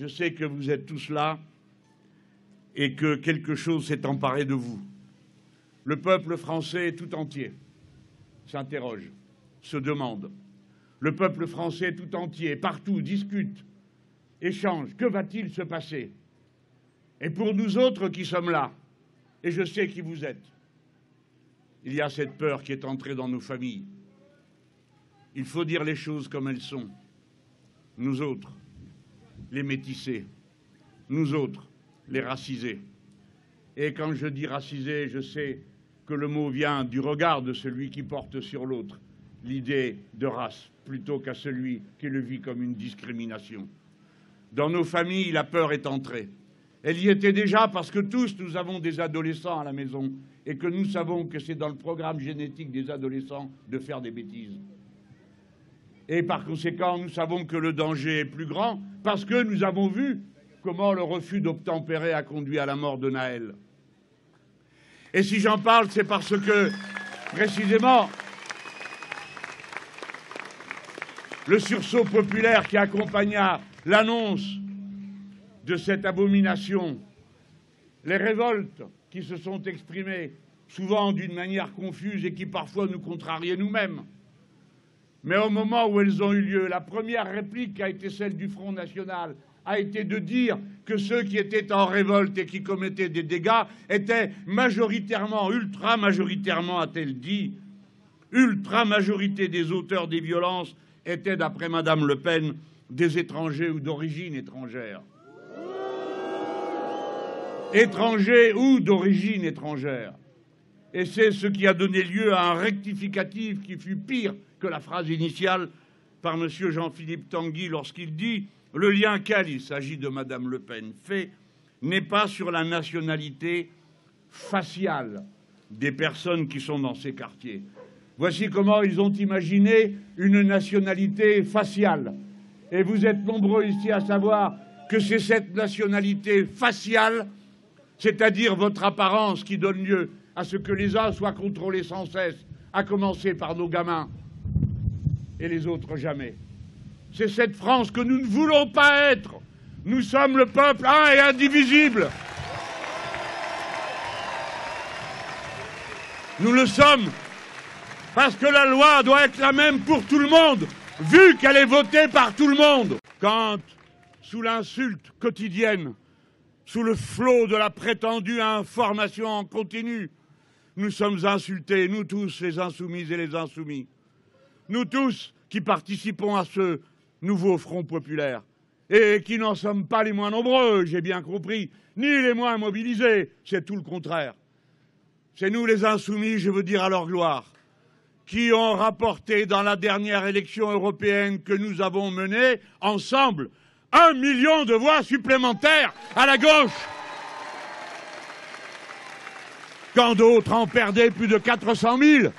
Je sais que vous êtes tous là et que quelque chose s'est emparé de vous. Le peuple français tout entier s'interroge, se demande. Le peuple français tout entier, partout, discute, échange. Que va-t-il se passer? Et pour nous autres qui sommes là, et je sais qui vous êtes, il y a cette peur qui est entrée dans nos familles. Il faut dire les choses comme elles sont. Nous autres, les métissés. Nous autres, les racisés. Et quand je dis racisés, je sais que le mot vient du regard de celui qui porte sur l'autre l'idée de race, plutôt qu'à celui qui le vit comme une discrimination. Dans nos familles, la peur est entrée. Elle y était déjà parce que tous, nous avons des adolescents à la maison et que nous savons que c'est dans le programme génétique des adolescents de faire des bêtises. Et par conséquent, nous savons que le danger est plus grand parce que nous avons vu comment le refus d'obtempérer a conduit à la mort de Naël. Et si j'en parle, c'est parce que, précisément, le sursaut populaire qui accompagna l'annonce de cette abomination, les révoltes qui se sont exprimées, souvent d'une manière confuse et qui parfois nous contrariaient nous-mêmes. Mais au moment où elles ont eu lieu, la première réplique qui a été celle du Front National a été de dire que ceux qui étaient en révolte et qui commettaient des dégâts étaient majoritairement, ultra-majoritairement, a-t-elle dit, ultra-majorité des auteurs des violences étaient, d'après Madame Le Pen, des étrangers ou d'origine étrangère. Étrangers ou d'origine étrangère. Et c'est ce qui a donné lieu à un rectificatif qui fut pire que la phrase initiale par M. Jean-Philippe Tanguy lorsqu'il dit « Le lien qu'elle, il s'agit de Madame Le Pen, fait n'est pas sur la nationalité faciale des personnes qui sont dans ces quartiers. » Voici comment ils ont imaginé une nationalité faciale. Et vous êtes nombreux ici à savoir que c'est cette nationalité faciale, c'est-à-dire votre apparence, qui donne lieu à ce que les uns soient contrôlés sans cesse, à commencer par nos gamins, et les autres jamais. C'est cette France que nous ne voulons pas être. Nous sommes le peuple un et indivisible. Nous le sommes parce que la loi doit être la même pour tout le monde, vu qu'elle est votée par tout le monde. Quand, sous l'insulte quotidienne, sous le flot de la prétendue information en continu, nous sommes insultés, nous tous, les insoumises et les insoumis. Nous tous qui participons à ce nouveau front populaire et qui n'en sommes pas les moins nombreux, j'ai bien compris, ni les moins mobilisés, c'est tout le contraire. C'est nous les insoumis, je veux dire à leur gloire, qui ont rapporté dans la dernière élection européenne que nous avons menée ensemble 1 million de voix supplémentaires à la gauche, quand d'autres en perdaient plus de 400 000.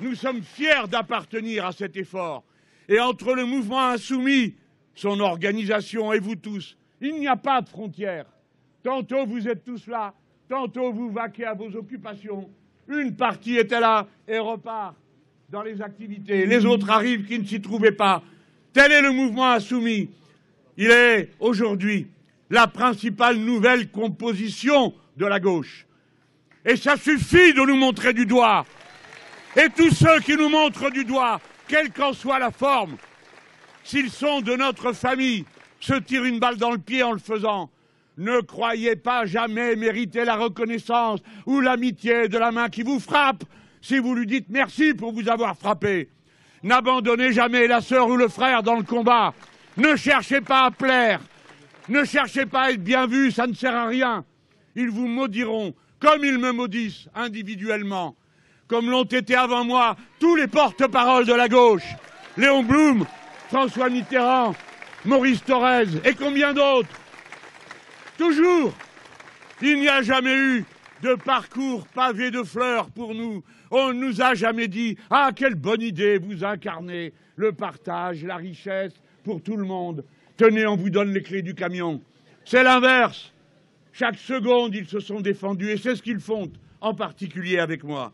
Nous sommes fiers d'appartenir à cet effort. Et entre le mouvement insoumis, son organisation et vous tous, il n'y a pas de frontières. Tantôt vous êtes tous là, tantôt vous vaquez à vos occupations. Une partie était là et repart dans les activités. Les autres arrivent qui ne s'y trouvaient pas. Tel est le mouvement insoumis. Il est aujourd'hui la principale nouvelle composition de la gauche. Et ça suffit de nous montrer du doigt. Et tous ceux qui nous montrent du doigt, quelle qu'en soit la forme, s'ils sont de notre famille, se tirent une balle dans le pied en le faisant. Ne croyez pas jamais mériter la reconnaissance ou l'amitié de la main qui vous frappe si vous lui dites merci pour vous avoir frappé. N'abandonnez jamais la sœur ou le frère dans le combat. Ne cherchez pas à plaire. Ne cherchez pas à être bien vu, ça ne sert à rien. Ils vous maudiront comme ils me maudissent individuellement, comme l'ont été avant moi tous les porte-paroles de la gauche. Léon Blum, François Mitterrand, Maurice Thorez et combien d'autres. Toujours, il n'y a jamais eu de parcours pavé de fleurs pour nous. On ne nous a jamais dit « Ah, quelle bonne idée, vous incarnez le partage, la richesse pour tout le monde. Tenez, on vous donne les clés du camion. » C'est l'inverse. Chaque seconde, ils se sont défendus et c'est ce qu'ils font, en particulier avec moi.